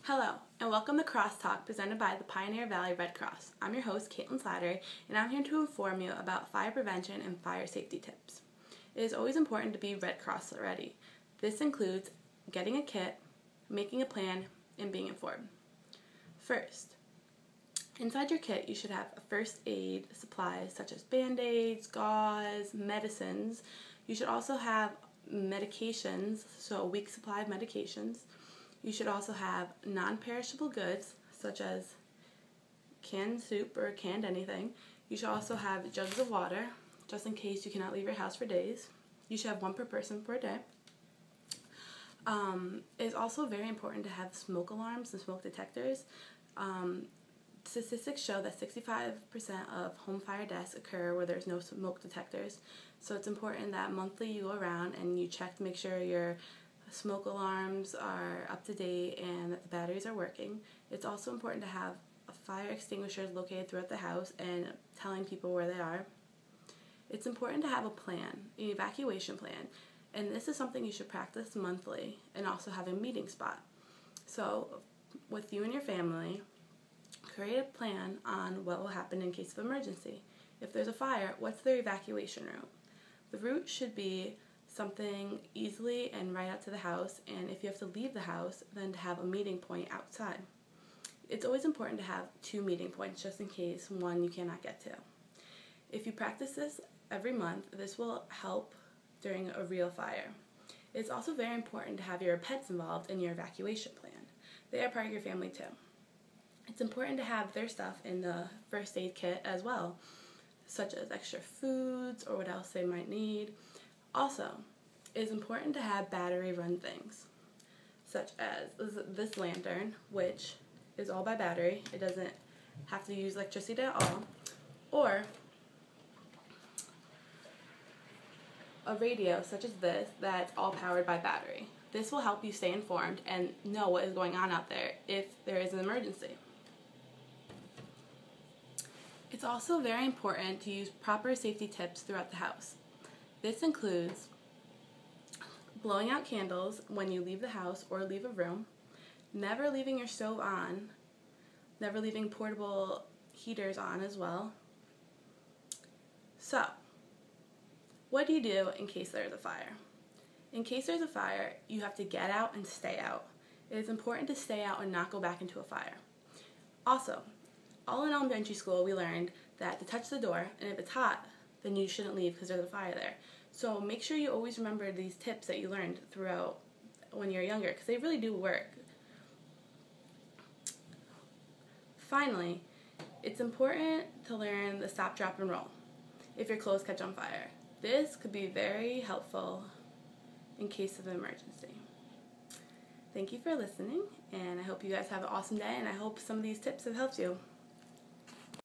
Hello, and welcome to Crosstalk presented by the Pioneer Valley Red Cross. I'm your host, Caitlin Slattery, and I'm here to inform you about fire prevention and fire safety tips. It is always important to be Red Cross ready. This includes getting a kit, making a plan, and being informed. First, inside your kit you should have first aid supplies such as band-aids, gauze, medicines. You should also have medications, so a week's supply of medications. You should also have non-perishable goods, such as canned soup or canned anything. You should also have jugs of water, just in case you cannot leave your house for days. You should have one per person per day. It's also very important to have smoke alarms and smoke detectors. Statistics show that 65% of home fire deaths occur where there's no smoke detectors. So it's important that monthly you go around and you check to make sure your smoke alarms are up to date and that the batteries are working. It's also important to have fire extinguishers located throughout the house and telling people where they are. It's important to have a plan, an evacuation plan, and this is something you should practice monthly and also have a meeting spot. So with you and your family, create a plan on what will happen in case of emergency. If there's a fire, what's their evacuation route? The route should be something easily and right out to the house, and if you have to leave the house, then to have a meeting point outside. It's always important to have two meeting points just in case one you cannot get to. If you practice this every month, this will help during a real fire. It's also very important to have your pets involved in your evacuation plan. They are part of your family too. It's important to have their stuff in the first aid kit as well, such as extra foods or what else they might need. Also, it is important to have battery-run things, such as this lantern, which is all by battery. It doesn't have to use electricity at all. Or a radio, such as this, that's all powered by battery. This will help you stay informed and know what is going on out there if there is an emergency. It's also very important to use proper safety tips throughout the house. This includes blowing out candles when you leave the house or leave a room, never leaving your stove on, never leaving portable heaters on as well. So, what do you do in case there's a fire? In case there's a fire, you have to get out and stay out. It is important to stay out and not go back into a fire. Also, all in elementary school we learned that to touch the door, and if it's hot, then you shouldn't leave because there's a fire there. So make sure you always remember these tips that you learned throughout when you're younger, because they really do work. Finally, it's important to learn the stop, drop, and roll if your clothes catch on fire. This could be very helpful in case of an emergency. Thank you for listening, and I hope you guys have an awesome day, and I hope some of these tips have helped you.